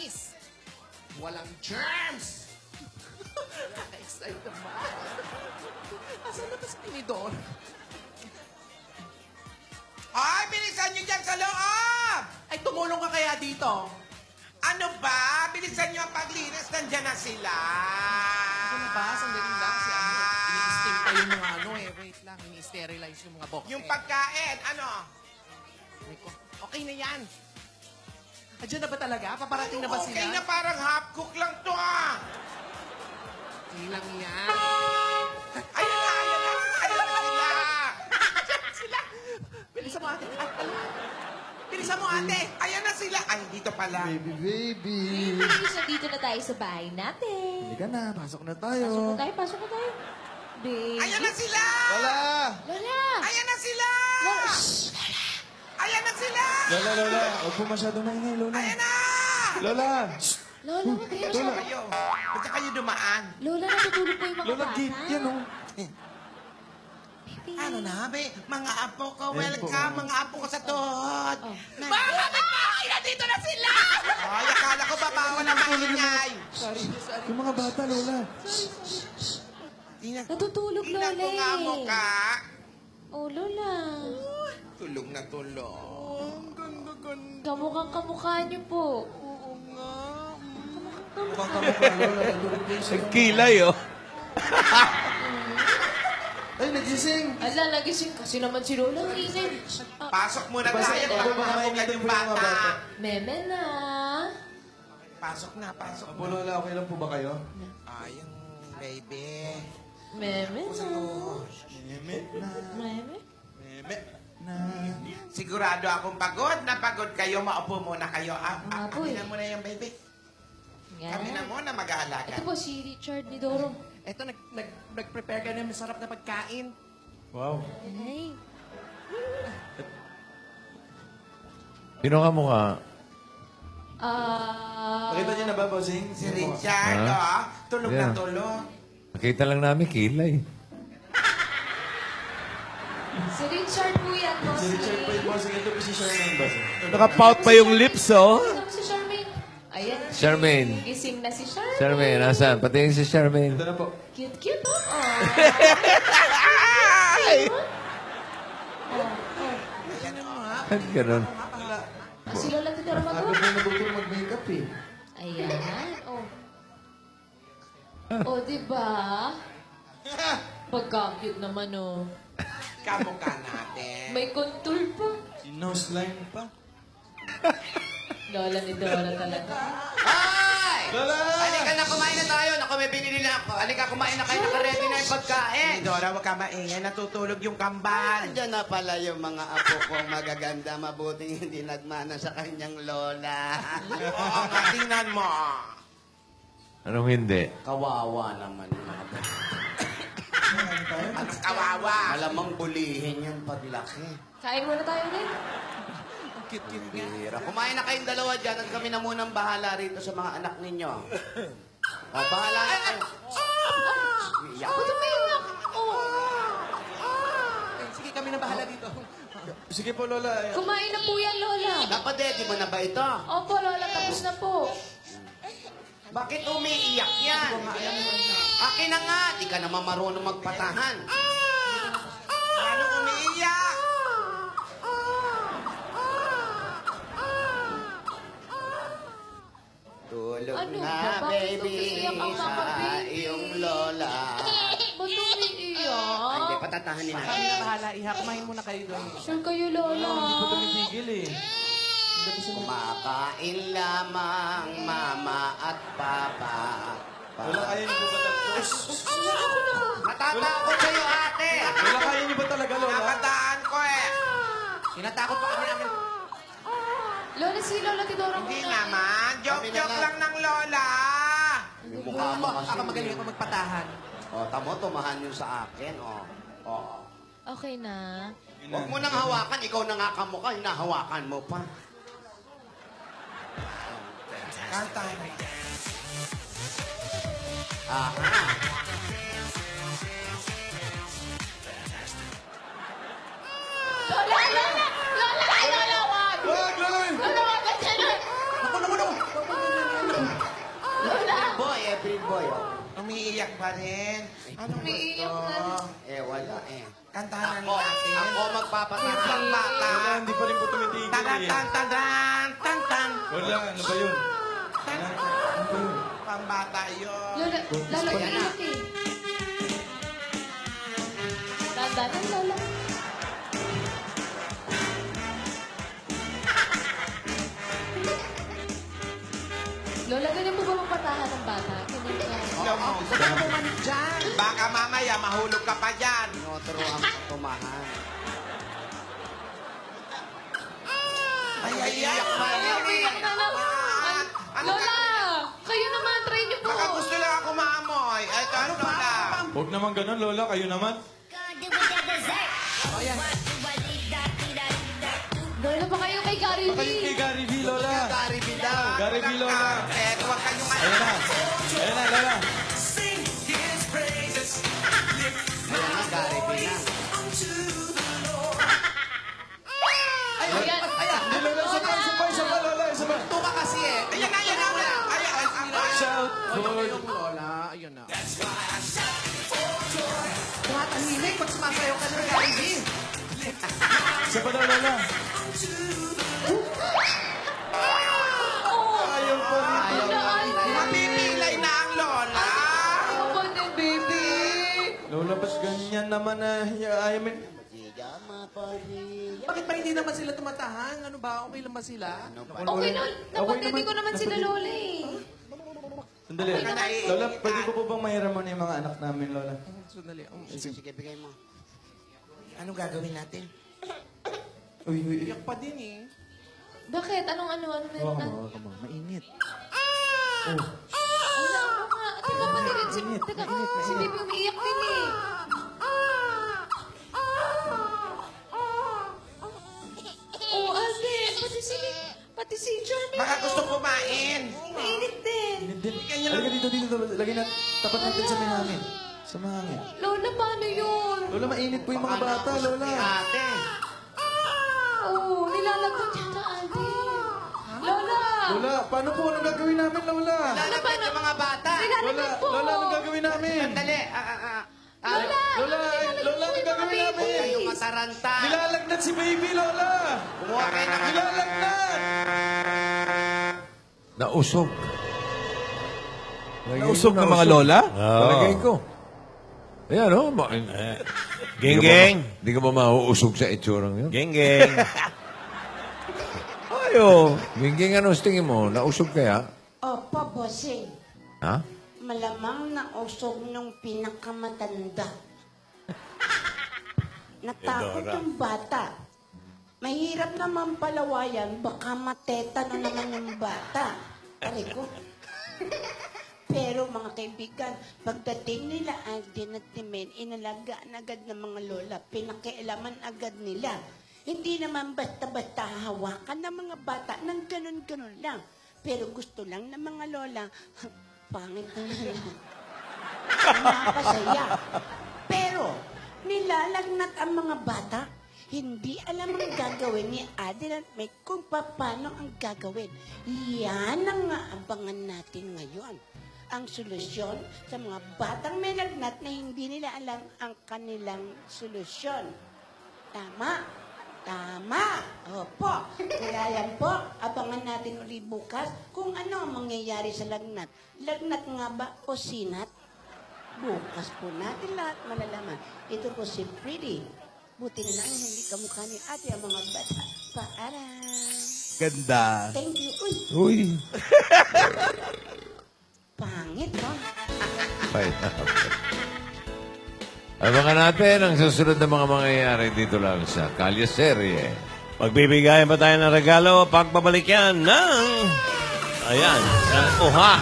matamis. Walang germs. Nakaka-excite naman. Asan na ba si Tinidor? Ay, bilisan niyo dyan sa loob! Ay, tumulong ka kaya dito? Ano ba? Bilisan niyo ang paglinis. Nandyan na sila. Ano ba? Sandali lang. Si ano, ini-steam pa yung mga ano eh. Wait lang, ini-sterilize yung mga box. Yung pagkain, ano? Okay na yan. Andiyan na ba talaga? Paparating na ba sila? Okay na, parang half cook lang to ah. Okay lang yan. Ayun na, ayun na. Ayun na sila. Sila! Bilisan mo ate. Bilisan mo ate. Ayan na sila. Ay, dito pala. Baby, baby. Please, nandito na tayo sa bahay natin. Halika na, pasok na tayo. Pasok na tayo. Baby. Ayan na sila. Lola! Lola! Ayan na sila. Lola! Shh! Ayan na sila. Lola! Huwag po masyadong maingay, Lola. Ayan na. Lola! Lola, huwag kayo Saan masyado. kayo? Ba't kayo dumaan? Lola, natutulog po yung mga Lola, bata. gate yan, oh. Baby. Ano na, be? Mga apo ko, Ayan po. welcome. Mga apo ko sa tuhod. Oh. Mga kapitbahay! Nandito na sila! Ay, akala ko ba bawal ang maingay? Sorry. Yung mga bata, Lola. Tingnan, Natutulog, Lola. tingnan ko nga mukha. Oh, Lola. Tulog na tulog. Kamukhang-kamukha niyo po. Oo nga. Mukhang kamukha, Lola. Natulog po siya. Kilay, oh. Ay, nagising. Ala, nagising kasi naman si Lola. Ang ingay. Pasok muna Pasok, tayo. baka Baka maingay maingay din yung po yung mga bata. bata. Meme na. Pasok na, pasok Apo, na. Lola, okay lang po ba kayo? Ayun, baby. Meme na. Meme na. Meme? Meme na. Sigurado akong pagod na pagod kayo. Maupo muna kayo. Nga po Kami eh. na muna yung baby. Yan. Kami na muna mag-aalaga. Ito po si Richard ni Doro. Eto, nag-prepare ka na masarap na pagkain. Wow. Ay. Sino ka mukha? Nakita niyo na ba, Bossing? Si Richard, Ah? tulog Yeah. na tulog. Nakita lang namin, kilay. Si Richard po yan, boss. Si Richard po yung Bossing. Ito po si Charmaine, Bossing. Nakapout pa yung lips, oh. Ito si Charmaine. Ayan. Charmaine. Gising na si Charmaine. Charmaine, nasaan? Patingin si Charmaine. Ito na po. Cute, oh. Ayan o ha. Ganun. Si Lola Tidoro Ako magawa. po natutulog mag-makeup eh. Ayan. Oh, diba? Pagka-cute naman, oh. Kamukha natin. May contour pa. Nose line pa. Lola ni Dora talaga. Ay! Lola! Halika na, kumain na tayo. Naku, may binili na ako. Halika, kumain na kayo. Naka-ready na yung pagkain. Dora, huwag ka maingay. Natutulog yung kambal. Diyan na pala yung mga apo kong magaganda, mabuting hindi nagmana sa kanyang lola. Oo nga, tingnan mo. Anong hindi? Kawawa naman yung mga bata. Anong kawawa? Malamang bulihin yung paglaki. Kain muna tayo ulit. Ang cute-cute nga. Bira. Kumain na kayong dalawa dyan at kami na munang bahala rito sa mga anak ninyo. O, bahala na kayo. Iyak. Ako tumiyak. Sige, kami na bahala dito. Sige po, Lola. Kumain na po yan, Lola. Napadeti mo na ba ito? Opo, Lola. Tapos na po. Bakit umiiyak yan? Akin na nga, di ka naman marunong magpatahan. Ano umiiyak? Tulog Ano na, ba? Bakit baby, umiiyak ang sa mga baby? iyong lola. Ba't Hindi, umiiyak? patatahanin Kami natin. na bahala, Iha. Kumain muna kayo doon. Sure kayo, Lola. Hindi po tumipigil eh. Kumakain lamang mama at papa. Lola, kaya niyo po ba tapos? Natatakot sa'yo, ate. Lola, kaya niyo ba talaga, Lola? Nabataan ko eh. Tinatakot pa kami namin. Lola, si Lola Tidoro Hindi muna. naman. Joke-joke lang ng lola. Yung mukha mo kasi. Baka magaling ako magpatahan. O, tamo, tumahan yun sa akin. O. Okay na. Huwag mo nang hawakan. Ikaw na nga kamukha. Hinahawakan mo pa. Kanta. Aha. Lola! Lola! Lola! Lola! Wag! Wag, Lola! Lola, wag ka dyan! Naku, naku, naku! boy, oh. Umiiyak pa rin. Anong Umiiyak gusto? na. Wala eh. Kantahan Ako, natin. ako magpapatahan. Ang bata. Wala, hindi pa rin po tumitigil Tadan, eh. tan, tadan, tan, tan. Wala, ano ba yun? Ano ba yun? Pambata yun. Lola, Lola, umiiyak eh. Tanda na, Lola. Lola, ganyan mo ba magpatahan ng bata? Ganyan ka. Huwag ka bumalik dyan. Baka mamaya mahulog ka pa dyan. Tinuturo ang tumahan. Ay, ay, ay. Umiiyak na naman. Lola, kayo naman, try niyo po. Baka gusto lang ako maamoy. Ay, ito, ano ba? Huwag naman ganun, Lola. Kayo naman. Lola, baka yung kay Gary V. Baka yung kay Gary V, Lola. Gary Vidal. Gary V, Lola. Eh, huwag kayong Ayan na. Ayan na, Lola. Ayan na, Gary Vidal. Ayan. Hindi, Lola. Isa pa, Lola. Isa pa. Ito ka kasi eh. Ayan na, ayan na. Ay, ay, ay. Shout Ayun for... yung Lola. Ayun na. Tumatahimik pag sumasayaw ka ng Gary V. Isa pa daw, Lola. Ayaw po dito. Mapipilay na ang lola. Ayaw ko na, baby. Lola, ba't ganyan naman na ayaw mo? Bakit pa hindi naman sila tumatahan? Ano ba? Okay lang ba sila? Okay na, napatindi ko naman sila Lola eh. Sandali. Okay naman. Lola, pwede ko po bang mahiram mo na yung mga anak namin, Lola? Sandali. Sige, bigay mo. Anong gagawin natin? Uy, uy, uy. Iyak pa din eh. Bakit? Ano meron na? Mainit. Ay, ako nga. Teka, pati rin si... Teka, si baby umiiyak din eh. Oh, ate. Pati si Jeremy. Baka gusto kumain. Mainit din. Halika dito. Lagyan na, tapat natin sa mahangin. Sa mahangin. Lola, paano yun? Lola, mainit po yung mga bata, Lola. Ate. Oh, nilalagot yata, ate. Lola! Lola, paano po? Anong gagawin namin, Lola? Lalapit yung mga bata. Lola, Nilalagot po! Lola, anong gagawin namin? Dali. Lola! Lola, Lola, anong gagawin namin? Kayong mataranta. Nilalagnat si baby, Lola! Kumuha kayo ng Nilalagnat! Nausog. Nausog ng mga lola? Palagay ko. Ayan, oh. Geng-geng. Hindi ka ba mauusog sa itsurang yun? Geng-geng. Ayo. Ginging, ano sa tingin mo? Nausog kaya? Opo, bossing. Ha? Malamang na usog nung pinakamatanda. Natakot yung bata. Mahirap naman palawayan, baka mateta na naman yung bata. Aray ko. Pero mga kaibigan, pagdating nila Alden at Timen, inalagaan agad ng mga lola, pinakialaman agad nila. Hindi naman basta-basta hawakan ng mga bata ng ganun-ganun lang. Pero gusto lang ng mga lola, pangit na lang. Nakakasaya. Pero, nilalagnat ang mga bata. Hindi alam ang gagawin ni Alden at Meg kung paano ang gagawin. Yan ang abangan natin ngayon. Ang solusyon sa mga batang may lagnat na hindi nila alam ang kanilang solusyon. Tama? Tama. Opo. Kaya yan po, abangan natin uli bukas kung ano ang mangyayari sa lagnat. Lagnat nga ba o sinat? Bukas po natin lahat malalaman. Ito po si Pretty. Buti na lang hindi kamukha ni ate ang mga bata. Paalam. Ganda. Thank you. Uy, Uy. pangit, no? Abangan natin ang susunod na mga mangyayari dito lang sa Kalye Serye. Magbibigayan pa tayo ng regalo pag babalik yan ng... Ayan. Oha.